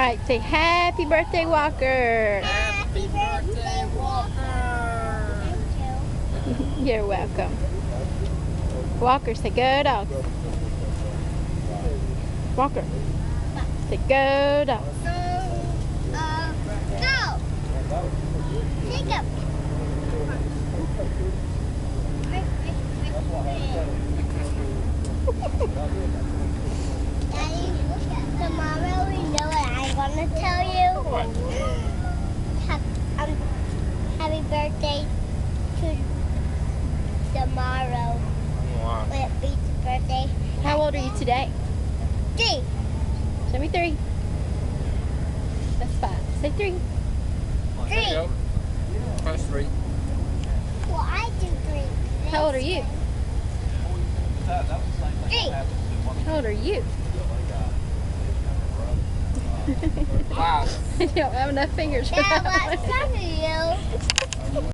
right, say happy birthday, Walker. Happy birthday, Walker. You're welcome. Walker, say go dog. Walker, say go dog. Go. Take up. Daddy, tomorrow we know what I'm gonna tell you. Happy birthday to tomorrow. Wow. When it beats birthday. How old are you today? 3. Show me 3. That's 5. Say 3. 3. Press 3. Well, I do 3. How old are you? 3. How old are you? Wow. You don't have enough fingers for Dad, that what's one. up with you?